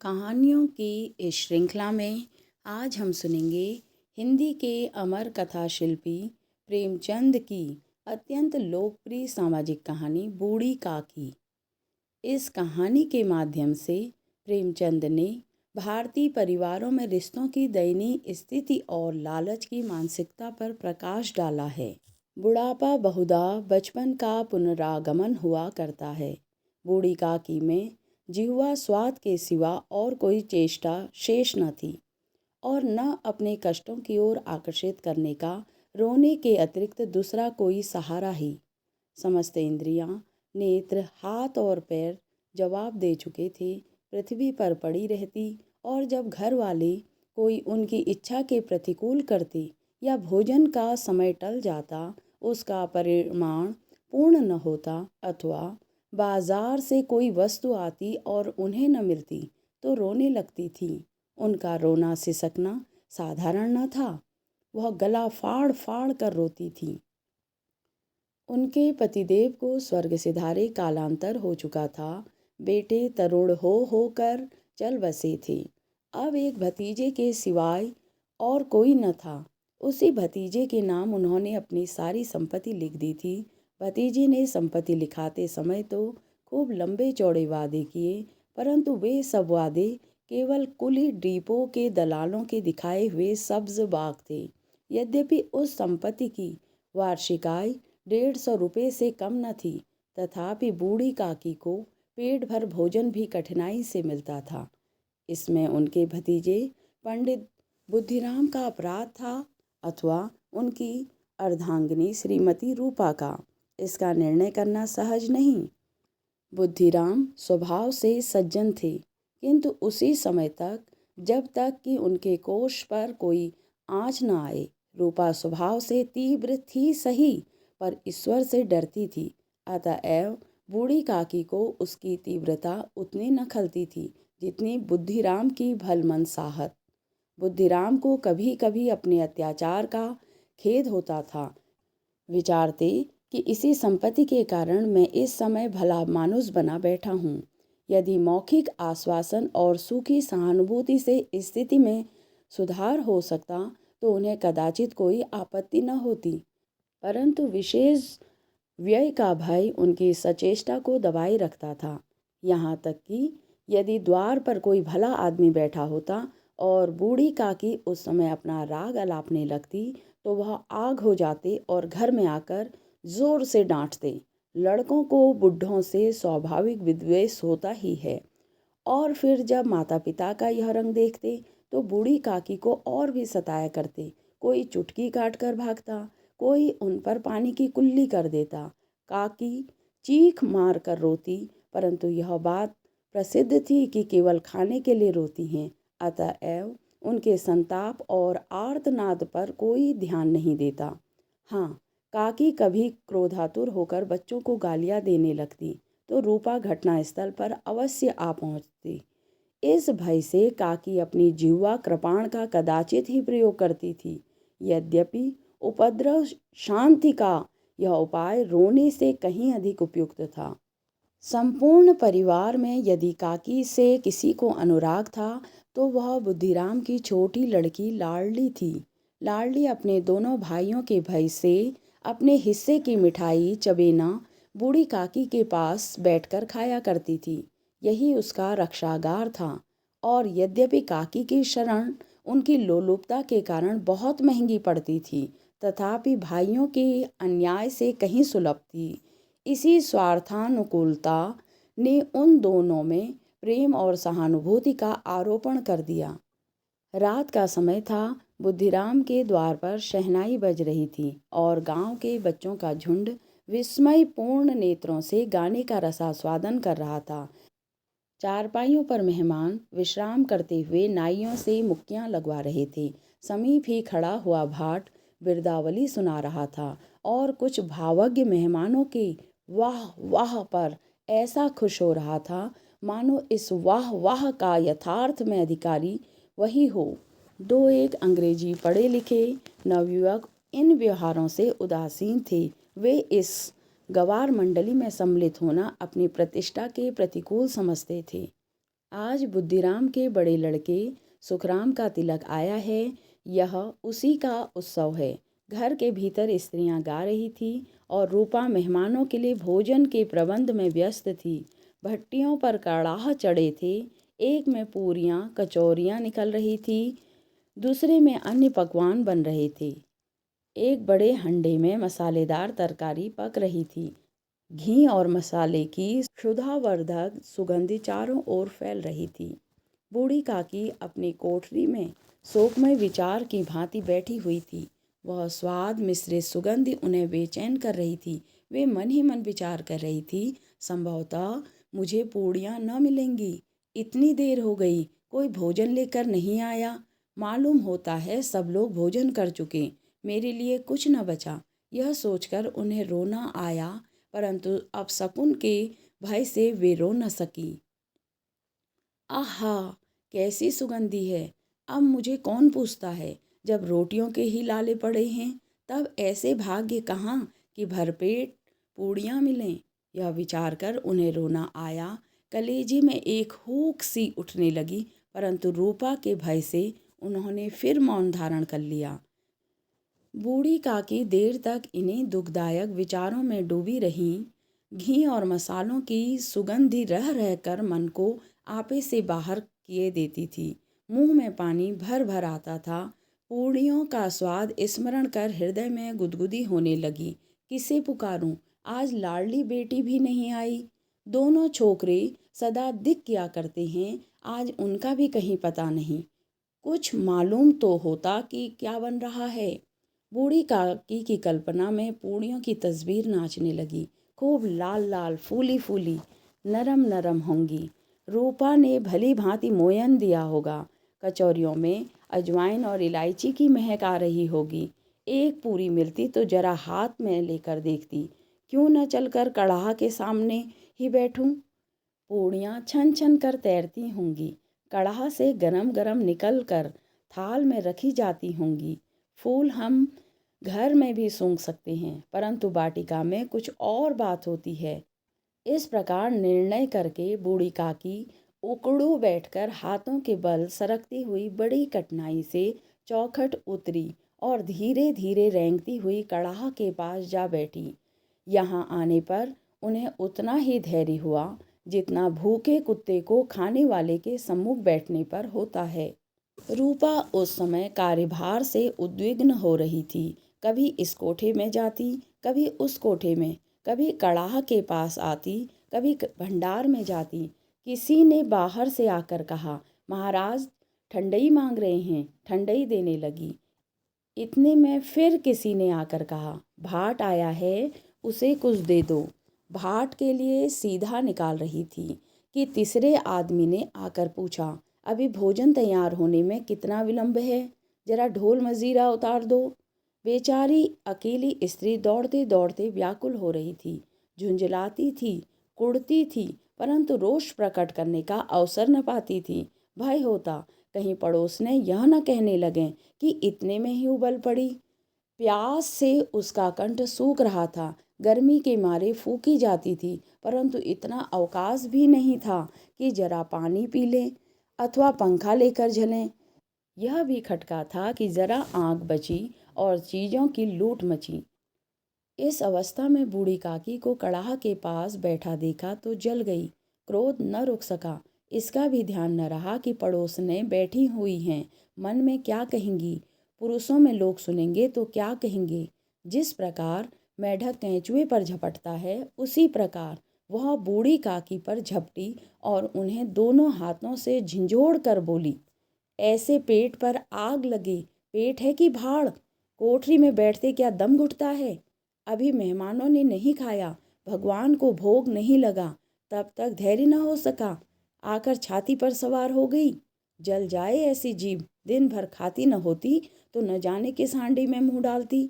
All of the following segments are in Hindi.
कहानियों की इस श्रृंखला में आज हम सुनेंगे हिंदी के अमर कथा शिल्पी प्रेमचंद की अत्यंत लोकप्रिय सामाजिक कहानी बूढ़ी काकी। इस कहानी के माध्यम से प्रेमचंद ने भारतीय परिवारों में रिश्तों की दयनीय स्थिति और लालच की मानसिकता पर प्रकाश डाला है। बुढ़ापा बहुधा बचपन का पुनरागमन हुआ करता है। बूढ़ी काकी में जिह्वा स्वाद के सिवा और कोई चेष्टा शेष न थी और न अपने कष्टों की ओर आकर्षित करने का रोने के अतिरिक्त दूसरा कोई सहारा ही। समस्त इंद्रियां, नेत्र, हाथ और पैर जवाब दे चुके थे। पृथ्वी पर पड़ी रहती और जब घर वाले कोई उनकी इच्छा के प्रतिकूल करते या भोजन का समय टल जाता, उसका परिमाण पूर्ण न होता अथवा बाजार से कोई वस्तु आती और उन्हें न मिलती तो रोने लगती थी। उनका रोना सिसकना साधारण न था, वह गला फाड़ फाड़ कर रोती थी। उनके पतिदेव को स्वर्ग सिधारे कालांतर हो चुका था। बेटे तरुण होकर चल बसे थे। अब एक भतीजे के सिवाय और कोई न था। उसी भतीजे के नाम उन्होंने अपनी सारी संपत्ति लिख दी थी। भतीजे ने संपत्ति लिखाते समय तो खूब लंबे चौड़े वादे किए, परंतु वे सब वादे केवल कुली डिपो के दलालों के दिखाए हुए सब्ज बाग थे। यद्यपि उस संपत्ति की वार्षिक आय 150 रुपये से कम न थी, तथापि बूढ़ी काकी को पेट भर भोजन भी कठिनाई से मिलता था। इसमें उनके भतीजे पंडित बुद्धिराम का अपराध था अथवा उनकी अर्धांगिनी श्रीमती रूपा का, इसका निर्णय करना सहज नहीं। बुद्धिराम स्वभाव से सज्जन थे, किंतु उसी समय तक जब तक कि उनके कोष पर कोई आँच न आए। रूपा स्वभाव से तीव्र थी सही, पर ईश्वर से डरती थी। अतएव बूढ़ी काकी को उसकी तीव्रता उतनी न खलती थी जितनी बुद्धिराम की भलमनसाहत। बुद्धिराम को कभी कभी अपने अत्याचार का खेद होता था। विचारते कि इसी संपत्ति के कारण मैं इस समय भला मानुस बना बैठा हूँ। यदि मौखिक आश्वासन और सूखी सहानुभूति से स्थिति में सुधार हो सकता तो उन्हें कदाचित कोई आपत्ति न होती, परंतु विशेष व्यय का भय उनकी सचेष्टा को दबाए रखता था। यहाँ तक कि यदि द्वार पर कोई भला आदमी बैठा होता और बूढ़ी काकी उस समय अपना राग अलापने लगती तो वह आग हो जाते और घर में आकर जोर से डांटते। लड़कों को बुढ़ों से स्वाभाविक विद्वेष होता ही है, और फिर जब माता पिता का यह रंग देखते तो बूढ़ी काकी को और भी सताया करते। कोई चुटकी काट कर भागता, कोई उन पर पानी की कुल्ली कर देता। काकी चीख मार कर रोती, परंतु यह बात प्रसिद्ध थी कि केवल खाने के लिए रोती हैं, अतएव उनके संताप और आर्तनाद पर कोई ध्यान नहीं देता। हाँ, काकी कभी क्रोधातुर होकर बच्चों को गालियाँ देने लगती तो रूपा घटनास्थल पर अवश्य आ पहुँचती। इस भय से काकी अपनी जिह्वा कृपाण का कदाचित ही प्रयोग करती थी। यद्यपि उपद्रव शांति का यह उपाय रोने से कहीं अधिक उपयुक्त था। संपूर्ण परिवार में यदि काकी से किसी को अनुराग था तो वह बुद्धिराम की छोटी लड़की लाडली थी। लाडली अपने दोनों भाइयों के भय से अपने हिस्से की मिठाई चबेना बूढ़ी काकी के पास बैठकर खाया करती थी। यही उसका रक्षागार था, और यद्यपि काकी की शरण उनकी लोलुपता के कारण बहुत महंगी पड़ती थी, तथापि भाइयों के अन्याय से कहीं सुलभ थी। इसी स्वार्थानुकूलता ने उन दोनों में प्रेम और सहानुभूति का आरोपण कर दिया। रात का समय था। बुद्धिराम के द्वार पर शहनाई बज रही थी और गांव के बच्चों का झुंड विस्मयपूर्ण नेत्रों से गाने का रसास्वादन कर रहा था। चारपाइयों पर मेहमान विश्राम करते हुए नाइयों से मुक्कियां लगवा रहे थे। समीप ही खड़ा हुआ भाट बिरदावली सुना रहा था और कुछ भावज्ञ मेहमानों के वाह वाह पर ऐसा खुश हो रहा था मानो इस वाह वाह का यथार्थ में अधिकारी वही हो। दो एक अंग्रेजी पढ़े लिखे नवयुवक इन व्यवहारों से उदासीन थे। वे इस गवार मंडली में सम्मिलित होना अपनी प्रतिष्ठा के प्रतिकूल समझते थे। आज बुद्धिराम के बड़े लड़के सुखराम का तिलक आया है, यह उसी का उत्सव है। घर के भीतर स्त्रियां गा रही थी और रूपा मेहमानों के लिए भोजन के प्रबंध में व्यस्त थी। भट्टियों पर कड़ाह चढ़े थे, एक में पूरियां कचौरियां निकल रही थी, दूसरे में अन्य पकवान बन रहे थे। एक बड़े हंडे में मसालेदार तरकारी पक रही थी। घी और मसाले की क्षुधावर्धक सुगंध चारों ओर फैल रही थी। बूढ़ी काकी अपनी कोठरी में शोकमय विचार की भांति बैठी हुई थी। वह स्वाद मिश्रित सुगंध उन्हें बेचैन कर रही थी। वे मन ही मन विचार कर रही थी, संभवतः मुझे पूड़ियाँ न मिलेंगी। इतनी देर हो गई, कोई भोजन लेकर नहीं आया। मालूम होता है सब लोग भोजन कर चुके, मेरे लिए कुछ न बचा। यह सोचकर उन्हें रोना आया, परंतु अपशकुन के भय से वे रो न सकी। आहा, कैसी सुगंधी है! अब मुझे कौन पूछता है, जब रोटियों के ही लाले पड़े हैं, तब ऐसे भाग्य कहाँ कि भरपेट पूड़ियाँ मिलें। यह विचार कर उन्हें रोना आया। कलेजे में एक हूक सी उठने लगी, परंतु रूपा के भय से उन्होंने फिर मौन धारण कर लिया। बूढ़ी काकी देर तक इन्हीं दुखदायक विचारों में डूबी रहीं। घी और मसालों की सुगंधी रह रहकर मन को आपे से बाहर किए देती थी। मुंह में पानी भर भर आता था। पूड़ियों का स्वाद स्मरण कर हृदय में गुदगुदी होने लगी। किसे पुकारूं? आज लाडली बेटी भी नहीं आई। दोनों छोकरे सदा दिख किया करते हैं, आज उनका भी कहीं पता नहीं। कुछ मालूम तो होता कि क्या बन रहा है। बूढ़ी काकी की कल्पना में पूड़ियों की तस्वीर नाचने लगी। खूब लाल लाल फूली फूली नरम नरम होंगी। रूपा ने भली भांति मोयन दिया होगा। कचौरियों में अजवाइन और इलायची की महक आ रही होगी। एक पूरी मिलती तो जरा हाथ में लेकर देखती। क्यों न चलकर कड़ाह के सामने ही बैठूं? पूड़ियाँ छन छन कर तैरती होंगी। कड़ाह से गरम गरम निकल कर थाल में रखी जाती होंगी। फूल हम घर में भी सूंघ सकते हैं, परंतु वाटिका में कुछ और बात होती है। इस प्रकार निर्णय करके बूढ़ी काकी उकड़ू बैठकर हाथों के बल सरकती हुई बड़ी कठिनाई से चौखट उतरी और धीरे धीरे रेंगती हुई कड़ाह के पास जा बैठी। यहाँ आने पर उन्हें उतना ही धैर्य हुआ जितना भूखे कुत्ते को खाने वाले के सम्मुख बैठने पर होता है। रूपा उस समय कार्यभार से उद्विग्न हो रही थी। कभी इस कोठे में जाती, कभी उस कोठे में, कभी कड़ाह के पास आती, कभी भंडार में जाती। किसी ने बाहर से आकर कहा, महाराज ठंडई मांग रहे हैं। ठंडई देने लगी। इतने में फिर किसी ने आकर कहा, भाट आया है, उसे कुछ दे दो। भाट के लिए सीधा निकाल रही थी कि तीसरे आदमी ने आकर पूछा, अभी भोजन तैयार होने में कितना विलंब है? जरा ढोल मजीरा उतार दो। बेचारी अकेली स्त्री दौड़ते दौड़ते व्याकुल हो रही थी, झुंझलाती थी, कुढ़ती थी, परंतु रोष प्रकट करने का अवसर न पाती थी। भय होता कहीं पड़ोस ने यह न कहने लगे कि इतने में ही उबल पड़ी। प्यास से उसका कंठ सूख रहा था, गर्मी के मारे फूकी जाती थी, परंतु इतना अवकाश भी नहीं था कि जरा पानी पी लें अथवा पंखा लेकर झलें। यह भी खटका था कि जरा आँख बची और चीज़ों की लूट मची। इस अवस्था में बूढ़ी काकी को कड़ाह के पास बैठा देखा तो जल गई। क्रोध न रुक सका। इसका भी ध्यान न रहा कि पड़ोसनें बैठी हुई हैं, मन में क्या कहेंगी, पुरुषों में लोग सुनेंगे तो क्या कहेंगे। जिस प्रकार मेढक केंचुए पर झपटता है, उसी प्रकार वह बूढ़ी काकी पर झपटी और उन्हें दोनों हाथों से झिंझोड़ कर बोली, ऐसे पेट पर आग लगे, पेट है कि भाड़? कोठरी में बैठते क्या दम घुटता है? अभी मेहमानों ने नहीं खाया, भगवान को भोग नहीं लगा, तब तक धैर्य न हो सका, आकर छाती पर सवार हो गई। जल जाए ऐसी जीभ, दिन भर खाती न होती तो न जाने किस हांडी में मुंह डालती।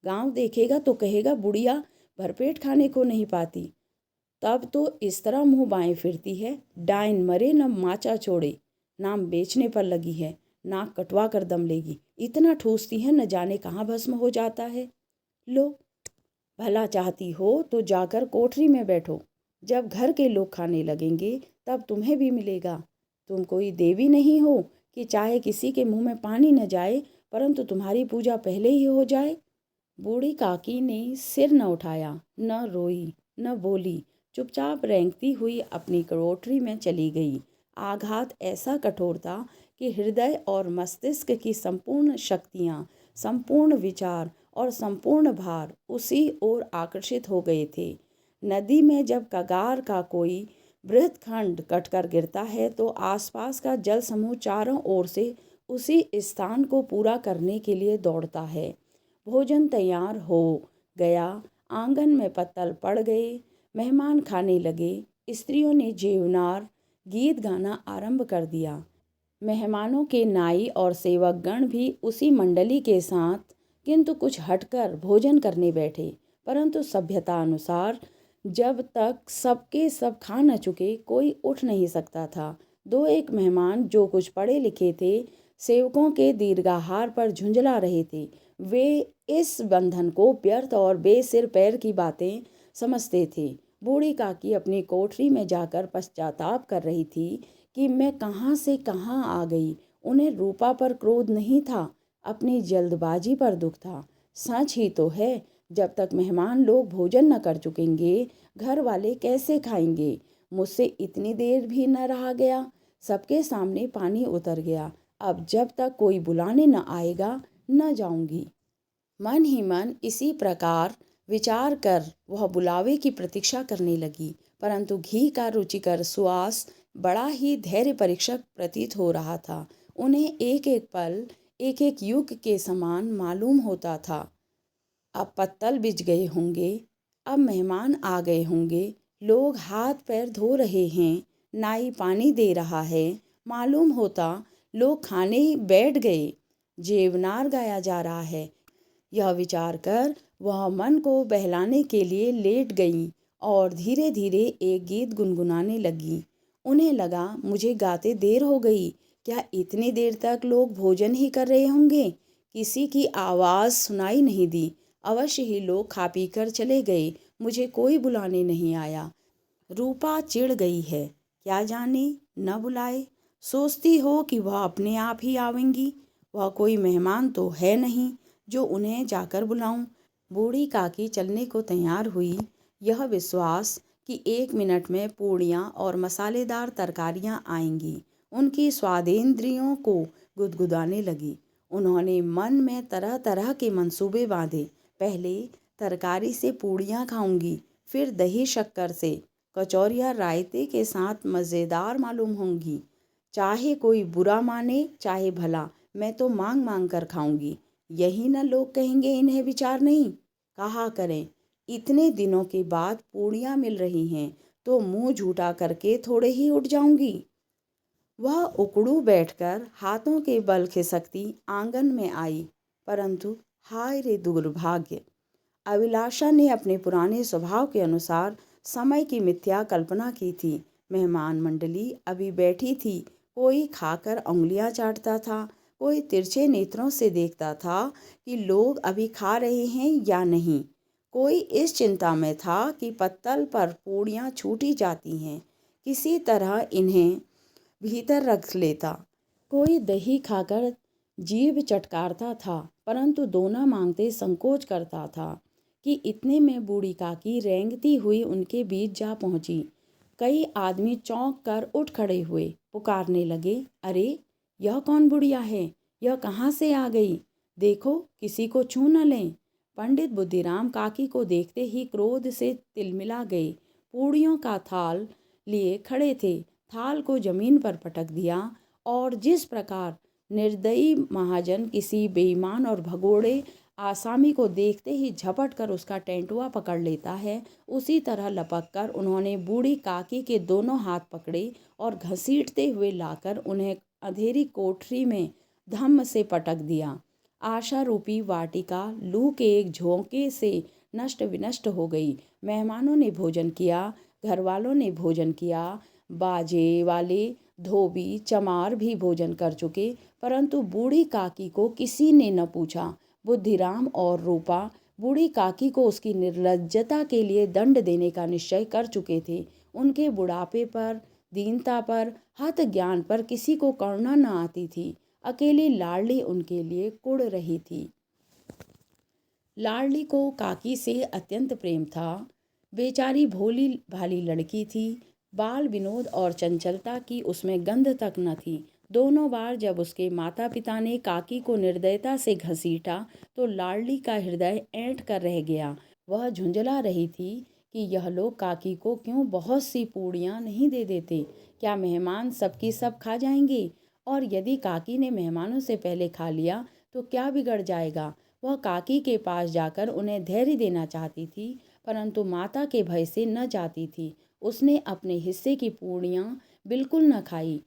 गांव देखेगा तो कहेगा बुढ़िया भरपेट खाने को नहीं पाती। तब तो इस तरह मुंह बाएं फिरती है, डाइन मरे न माचा छोड़े। नाम बेचने पर लगी है, नाक कटवा कर दम लेगी। इतना ठूसती है न जाने कहाँ भस्म हो जाता है। लो, भला चाहती हो तो जाकर कोठरी में बैठो। जब घर के लोग खाने लगेंगे तब तुम्हें भी मिलेगा। तुम कोई देवी नहीं हो कि चाहे किसी के मुंह में पानी न जाए परंतु तुम्हारी पूजा पहले ही हो जाए। बूढ़ी काकी ने सिर न उठाया, न रोई, न बोली, चुपचाप रेंगती हुई अपनी कोठरी में चली गई। आघात ऐसा कठोर था कि हृदय और मस्तिष्क की संपूर्ण शक्तियाँ, संपूर्ण विचार और संपूर्ण भार उसी ओर आकर्षित हो गए थे। नदी में जब कगार का कोई बृहद खंड कटकर गिरता है तो आसपास का जल समूह चारों ओर से उसी स्थान को पूरा करने के लिए दौड़ता है। भोजन तैयार हो गया, आंगन में पत्तल पड़ गए, मेहमान खाने लगे, स्त्रियों ने जेवनार गीत गाना आरंभ कर दिया। मेहमानों के नाई और सेवकगण भी उसी मंडली के साथ किंतु कुछ हटकर भोजन करने बैठे, परंतु सभ्यता अनुसार जब तक सबके सब खा न चुके कोई उठ नहीं सकता था। दो एक मेहमान जो कुछ पढ़े लिखे थे सेवकों के दीर्घाहार पर झुंझला रहे थे। वे इस बंधन को व्यर्थ और बेसिर पैर की बातें समझते थे। बूढ़ी काकी अपनी कोठरी में जाकर पश्चाताप कर रही थी कि मैं कहाँ से कहाँ आ गई। उन्हें रूपा पर क्रोध नहीं था, अपनी जल्दबाजी पर दुख था। सच ही तो है, जब तक मेहमान लोग भोजन न कर चुकेंगे घर वाले कैसे खाएंगे। मुझसे इतनी देर भी न रहा गया, सबके सामने पानी उतर गया। अब जब तक कोई बुलाने न आएगा न जाऊंगी। मन ही मन इसी प्रकार विचार कर वह बुलावे की प्रतीक्षा करने लगी, परंतु घी का रुचिकर सुवास बड़ा ही धैर्य परीक्षक प्रतीत हो रहा था। उन्हें एक एक पल एक एक युग के समान मालूम होता था। अब पत्तल बिछ गए होंगे, अब मेहमान आ गए होंगे, लोग हाथ पैर धो रहे हैं, नाई पानी दे रहा है, मालूम होता लोग खाने बैठ गए, जेवनार गाया जा रहा है। यह विचार कर वह मन को बहलाने के लिए लेट गईं और धीरे धीरे एक गीत गुनगुनाने लगी। उन्हें लगा मुझे गाते देर हो गई, क्या इतनी देर तक लोग भोजन ही कर रहे होंगे। किसी की आवाज़ सुनाई नहीं दी, अवश्य ही लोग खा पी कर चले गए, मुझे कोई बुलाने नहीं आया। रूपा चिढ़ गई है, क्या जाने न बुलाए, सोचती हो कि वह अपने आप ही आवेंगी। वह कोई मेहमान तो है नहीं जो उन्हें जाकर बुलाऊं। बूढ़ी काकी चलने को तैयार हुई, यह विश्वास कि 1 मिनट में पूड़ियाँ और मसालेदार तरकारियाँ आएंगी उनकी स्वादेंद्रियों को गुदगुदाने लगी। उन्होंने मन में तरह तरह के मंसूबे बांधे। पहले तरकारी से पूड़ियाँ खाऊंगी, फिर दही शक्कर से, कचौरियाँ रायते के साथ मज़ेदार मालूम होंगी। चाहे कोई बुरा माने चाहे भला, मैं तो मांग मांग कर खाऊंगी। यही न लोग कहेंगे इन्हें विचार नहीं। कहा करें, इतने दिनों के बाद पूड़ियाँ मिल रही हैं तो मुंह झूठा करके थोड़े ही उठ जाऊंगी। वह उकड़ू बैठकर हाथों के बल खिसकती आंगन में आई, परंतु हाय रे दुर्भाग्य, अभिलाषा ने अपने पुराने स्वभाव के अनुसार समय की मिथ्या कल्पना की थी। मेहमान मंडली अभी बैठी थी, कोई खाकर उंगलियां चाटता था, कोई तिरछे नेत्रों से देखता था कि लोग अभी खा रहे हैं या नहीं, कोई इस चिंता में था कि पत्तल पर पूड़ियाँ छूटी जाती हैं, किसी तरह इन्हें भीतर रख लेता। कोई दही खाकर जीभ चटकारता था, परंतु दोना मांगते संकोच करता था कि इतने में बूढ़ी काकी रेंगती हुई उनके बीच जा पहुंची। कई आदमी चौंक कर उठ खड़े हुए, पुकारने लगे, अरे यह कौन बुढ़िया है, यह कहाँ से आ गई, देखो किसी को छू न लें। पंडित बुद्धिराम काकी को देखते ही क्रोध से तिलमिला गए। पूड़ियों का थाल लिए खड़े थे, थाल को जमीन पर पटक दिया और जिस प्रकार निर्दयी महाजन किसी बेईमान और भगोड़े आसामी को देखते ही झपट कर उसका टेंटुआ पकड़ लेता है, उसी तरह लपक कर उन्होंने बूढ़ी काकी के दोनों हाथ पकड़े और घसीटते हुए लाकर उन्हें अंधेरी कोठरी में धम्म से पटक दिया। आशा रूपी वाटिका लू के एक झोंके से नष्ट विनष्ट हो गई। मेहमानों ने भोजन किया, घर वालों ने भोजन किया, बाजे वाले, धोबी, चमार भी भोजन कर चुके, परंतु बूढ़ी काकी को किसी ने न पूछा। बुद्धिराम और रूपा बूढ़ी काकी को उसकी निर्लज्जता के लिए दंड देने का निश्चय कर चुके थे। उनके बुढ़ापे पर दीनता पर, हत ज्ञान पर किसी को करुणा न आती थी। अकेली लाडली उनके लिए कुढ़ रही थी। लाडली को काकी से अत्यंत प्रेम था। बेचारी भोली भाली लड़की थी। बाल विनोद और चंचलता की उसमें गंध तक न थी। दोनों बार जब उसके माता पिता ने काकी को निर्दयता से घसीटा तो लाडली का हृदय ऐंठ कर रह गया। वह झुंझला रही थी कि यह लोग काकी को क्यों बहुत सी पूड़ियाँ नहीं दे देते। क्या मेहमान सबकी सब खा जाएंगे? और यदि काकी ने मेहमानों से पहले खा लिया तो क्या बिगड़ जाएगा? वह काकी के पास जाकर उन्हें धैर्य देना चाहती थी, परंतु माता के भय से न जाती थी। उसने अपने हिस्से की पूड़ियाँ बिल्कुल न खाई,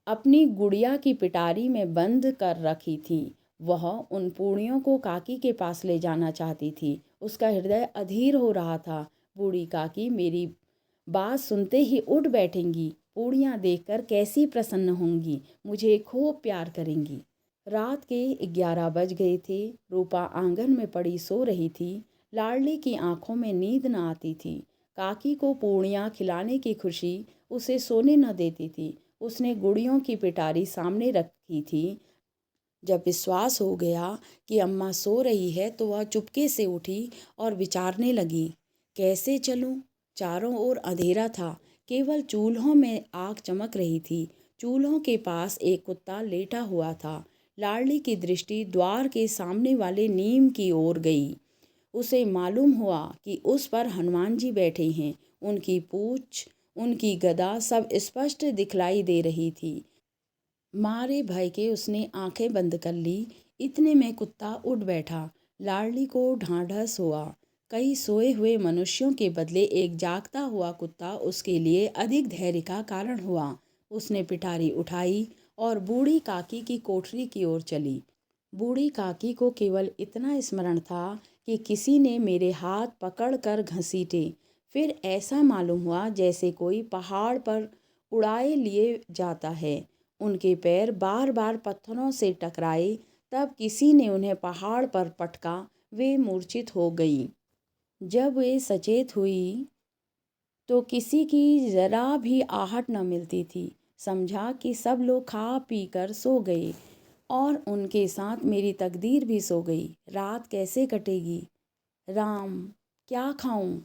अपनी गुड़िया की पिटारी में बंद कर रखी थी। वह उन पूड़ियों को काकी के पास ले जाना चाहती थी। उसका हृदय अधीर हो रहा था। बूढ़ी काकी मेरी बात सुनते ही उठ बैठेंगी, पूड़ियाँ देखकर कैसी प्रसन्न होंगी, मुझे खूब प्यार करेंगी। रात के 11 बज गए थे। रूपा आंगन में पड़ी सो रही थी। लाडली की आंखों में नींद न आती थी। काकी को पूड़ियाँ खिलाने की खुशी उसे सोने न देती थी। उसने गुड़ियों की पिटारी सामने रखी थी। जब विश्वास हो गया कि अम्मा सो रही है तो वह चुपके से उठी और विचारने लगी, कैसे चलूं? चारों ओर अंधेरा था, केवल चूल्हों में आग चमक रही थी। चूल्हों के पास एक कुत्ता लेटा हुआ था। लाडली की दृष्टि द्वार के सामने वाले नीम की ओर गई। उसे मालूम हुआ कि उस पर हनुमान जी बैठे हैं। उनकी पूंछ, उनकी गदा सब स्पष्ट दिखलाई दे रही थी। मारे भय के उसने आंखें बंद कर ली। इतने में कुत्ता उठ बैठा। लाडली को ढांढस हुआ। कई सोए हुए मनुष्यों के बदले एक जागता हुआ कुत्ता उसके लिए अधिक धैर्य का कारण हुआ। उसने पिटारी उठाई और बूढ़ी काकी की कोठरी की ओर चली। बूढ़ी काकी को केवल इतना स्मरण था कि किसी ने मेरे हाथ पकड़ कर घसीटे। फिर ऐसा मालूम हुआ जैसे कोई पहाड़ पर उड़ाए लिए जाता है। उनके पैर बार बार पत्थरों से टकराए, तब किसी ने उन्हें पहाड़ पर पटका। वे मूर्छित हो गई। जब वे सचेत हुई तो किसी की जरा भी आहट न मिलती थी। समझा कि सब लोग खा पी कर सो गए और उनके साथ मेरी तकदीर भी सो गई। रात कैसे कटेगी? राम, क्या खाऊं?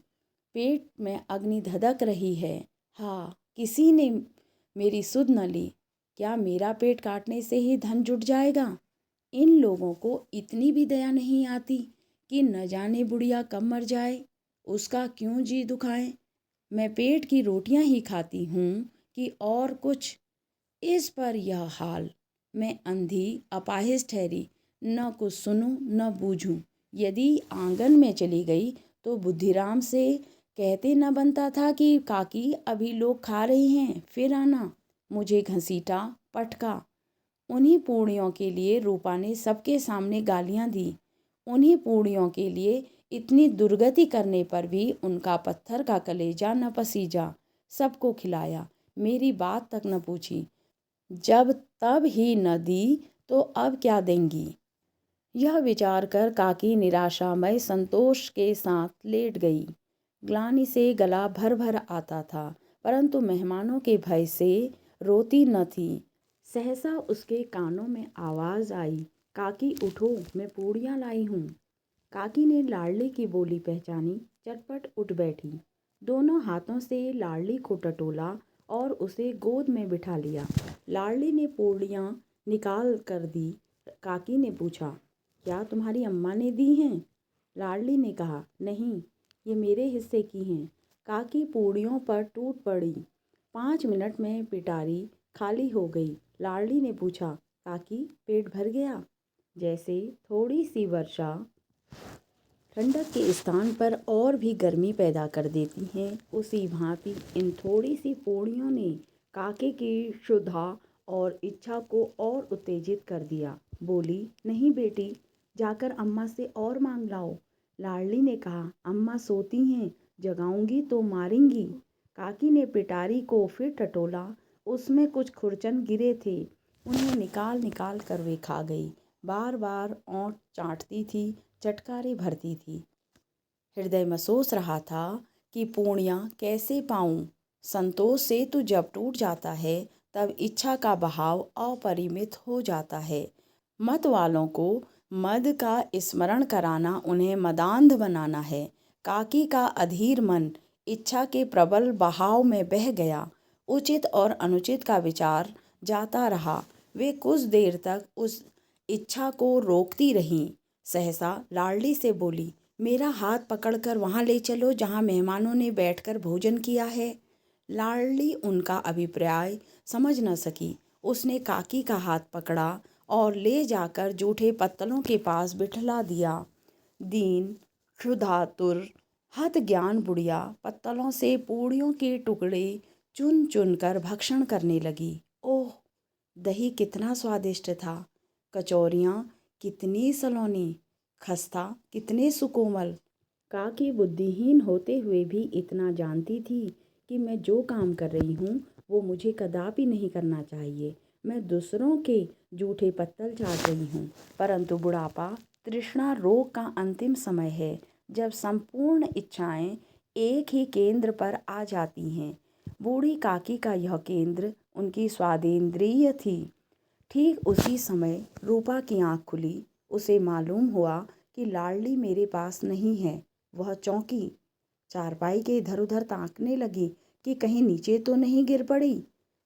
पेट में अग्नि धधक रही है। हाँ, किसी ने मेरी सुध न ली। क्या मेरा पेट काटने से ही धन जुट जाएगा? इन लोगों को इतनी भी दया नहीं आती कि न जाने बुढ़िया कब मर जाए, उसका क्यों जी दुखाएं। मैं पेट की रोटियां ही खाती हूँ कि और कुछ। इस पर यह हाल। मैं अंधी अपाहिज ठहरी, न कुछ सुनूं न बूझूं। यदि आंगन में चली गई तो बुद्धिराम से कहते न बनता था कि काकी अभी लोग खा रहे हैं, फिर आना। मुझे घसीटा, पटका। उन्हीं पूड़ियों के लिए रूपा ने सबके सामने गालियां दी। उन्हीं पूड़ियों के लिए इतनी दुर्गति करने पर भी उनका पत्थर का कलेजा न पसीजा। सबको खिलाया, मेरी बात तक न पूछी। जब तब ही न दी तो अब क्या देंगी? यह विचार कर काकी निराशामय संतोष के साथ लेट गई। ग्लानि से गला भर भर आता था, परंतु मेहमानों के भय से रोती न थी। सहसा उसके कानों में आवाज़ आई, काकी उठो, मैं पूड़ियाँ लाई हूँ। काकी ने लाडली की बोली पहचानी, चटपट उठ बैठी। दोनों हाथों से लाडली को टटोला और उसे गोद में बिठा लिया। लाडली ने पूड़ियाँ निकाल कर दी। काकी ने पूछा, क्या तुम्हारी अम्मा ने दी हैं? लाडली ने कहा, नहीं, ये मेरे हिस्से की हैं। काकी पूड़ियों पर टूट पड़ी। 5 मिनट में पिटारी खाली हो गई। लाडली ने पूछा, काकी पेट भर गया? जैसे थोड़ी सी वर्षा ठंडक के स्थान पर और भी गर्मी पैदा कर देती हैं, उसी भांति इन थोड़ी सी पूड़ियों ने काके की क्षुधा और इच्छा को और उत्तेजित कर दिया। बोली, नहीं बेटी, जाकर अम्मा से और मांग लाओ। लाडली ने कहा, अम्मा सोती हैं, जगाऊंगी तो मारेंगी। काकी ने पिटारी को फिर टटोला। उसमें कुछ खुरचन गिरे थे, उन्हें निकाल निकाल कर वे खा गई। बार बार ओंठ चाटती थी, चटकारे भरती थी। हृदय महसूस रहा था कि पूड़ियाँ कैसे पाऊँ। संतोष सेतु जब टूट जाता है तब इच्छा का बहाव अपरिमित हो जाता है। मत वालों को मद का स्मरण कराना उन्हें मदांध बनाना है। काकी का अधीर मन इच्छा के प्रबल बहाव में बह गया। उचित और अनुचित का विचार जाता रहा। वे कुछ देर तक उस इच्छा को रोकती रहीं। सहसा लाडली से बोली, मेरा हाथ पकड़कर वहाँ ले चलो जहाँ मेहमानों ने बैठकर भोजन किया है। लाडली उनका अभिप्राय समझ न सकी। उसने काकी का हाथ पकड़ा और ले जाकर जूठे पत्तलों के पास बिठला दिया। दीन, क्षुधातुर, हत ज्ञान बुढ़िया पत्तलों से पूड़ियों के टुकड़े चुन चुन कर भक्षण करने लगी। ओह, दही कितना स्वादिष्ट था, कचौरियाँ कितनी सलोनी, खस्ता कितने सुकोमल। काकी बुद्धिहीन होते हुए भी इतना जानती थी कि मैं जो काम कर रही हूँ वो मुझे कदापि नहीं करना चाहिए। मैं दूसरों के जूठे पत्तल चाट रही हूँ। परंतु बुढ़ापा तृष्णा रोग का अंतिम समय है, जब संपूर्ण इच्छाएं एक ही केंद्र पर आ जाती हैं। बूढ़ी काकी का यह केंद्र उनकी स्वादेंद्रिय थी। ठीक उसी समय रूपा की आंख खुली। उसे मालूम हुआ कि लाडली मेरे पास नहीं है। वह चौंकी, चारपाई के इधर उधर ताकने लगी कि कहीं नीचे तो नहीं गिर पड़ी।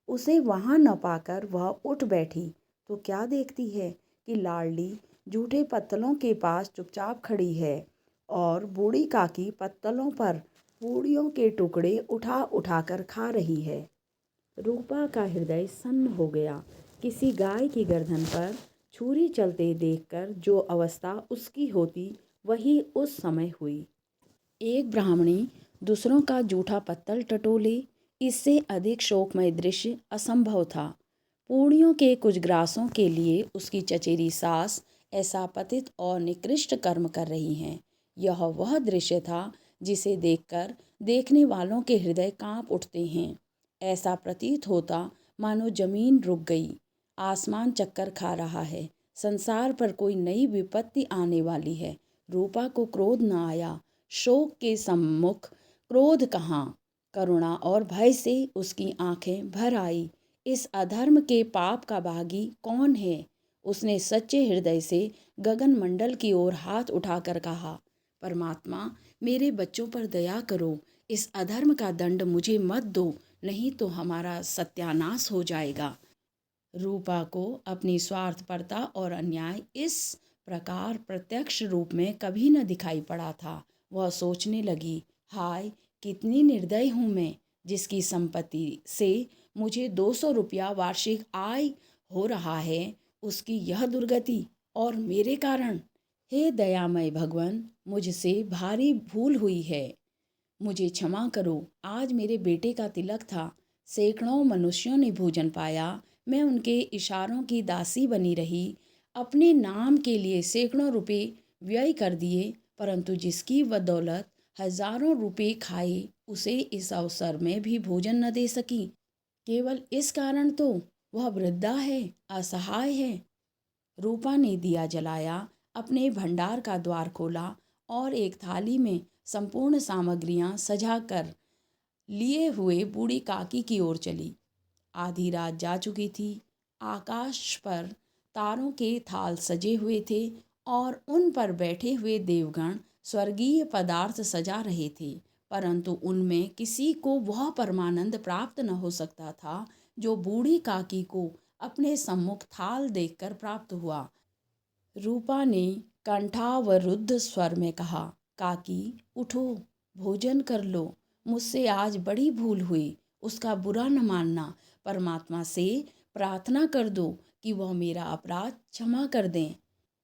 उसे वहां न पाकर वह उठ बैठी तो क्या देखती है कि लाडली जूठे पत्तलों के पास चुपचाप खड़ी है और बूढ़ी काकी पत्तलों पर पूड़ियों के टुकड़े उठा उठाकर खा रही है। रूपा का हृदय सन्न हो गया। किसी गाय की गर्दन पर छुरी चलते देखकर जो अवस्था उसकी होती वही उस समय हुई। एक ब्राह्मणी दूसरों का जूठा पत्तल टटोले, इससे अधिक शोकमय दृश्य असंभव था। पूड़ियों के कुछ ग्रासों के लिए उसकी चचेरी सास ऐसा पतित और निकृष्ट कर्म कर रही हैं। यह वह दृश्य था जिसे देखकर देखने वालों के हृदय कांप उठते हैं। ऐसा प्रतीत होता मानो जमीन रुक गई, आसमान चक्कर खा रहा है, संसार पर कोई नई विपत्ति आने वाली है। रूपा को क्रोध न आया। शोक के सम्मुख क्रोध कहाँ, करुणा और भय से उसकी आंखें भर आई। इस अधर्म के पाप का भागी कौन है? उसने सच्चे हृदय से गगन मंडल की ओर हाथ उठाकर कहा, परमात्मा, मेरे बच्चों पर दया करो। इस अधर्म का दंड मुझे मत दो, नहीं तो हमारा सत्यानाश हो जाएगा। रूपा को अपनी स्वार्थपरता और अन्याय इस प्रकार प्रत्यक्ष रूप में कभी न दिखाई पड़ा था। वह सोचने लगी, हाय, कितनी निर्दयी हूँ मैं, जिसकी संपत्ति से मुझे 200 रुपया वार्षिक आय हो रहा है, उसकी यह दुर्गति और मेरे कारण। हे दयामय भगवान, मुझसे भारी भूल हुई है, मुझे क्षमा करो। आज मेरे बेटे का तिलक था, सैकड़ों मनुष्यों ने भोजन पाया, मैं उनके इशारों की दासी बनी रही, अपने नाम के लिए सैकड़ों रुपए व्यय कर दिए, परंतु जिसकी बदौलत हजारों रुपए खाए, उसे इस अवसर में भी भोजन न दे सकी। केवल इस कारण तो वह वृद्धा है, असहाय है। रूपा ने दिया जलाया, अपने भंडार का द्वार खोला और एक थाली में संपूर्ण सामग्रियां सजाकर लिए हुए बूढ़ी काकी की ओर चली। आधी रात जा चुकी थी। आकाश पर तारों के थाल सजे हुए थे और उन पर बैठे हुए देवगण स्वर्गीय पदार्थ सजा रहे थे, परंतु उनमें किसी को वह परमानंद प्राप्त न हो सकता था जो बूढ़ी काकी को अपने सम्मुख थाल देखकर प्राप्त हुआ। रूपा ने कंठावरुद्ध स्वर में कहा, काकी उठो, भोजन कर लो, मुझसे आज बड़ी भूल हुई, उसका बुरा न मानना। परमात्मा से प्रार्थना कर दो कि वह मेरा अपराध क्षमा कर दें।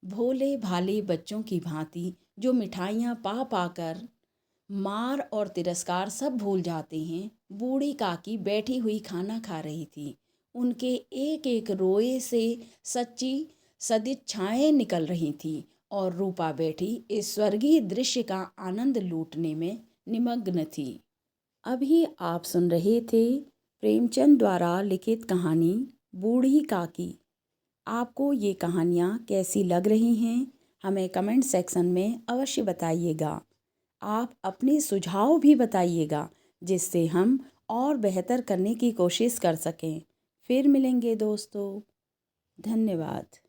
भोले भाले बच्चों की भांति जो मिठाइयाँ पा पाकर मार और तिरस्कार सब भूल जाते हैं, बूढ़ी काकी बैठी हुई खाना खा रही थी। उनके एक एक रोए से सच्ची सदिच्छाएं निकल रही थी और रूपा बैठी इस स्वर्गीय दृश्य का आनंद लूटने में निमग्न थी। अभी आप सुन रहे थे प्रेमचंद द्वारा लिखित कहानी बूढ़ी काकी। आपको ये कहानियाँ कैसी लग रही हैं, हमें कमेंट सेक्शन में अवश्य बताइएगा। आप अपने सुझाव भी बताइएगा, जिससे हम और बेहतर करने की कोशिश कर सकें। फिर मिलेंगे दोस्तों। धन्यवाद।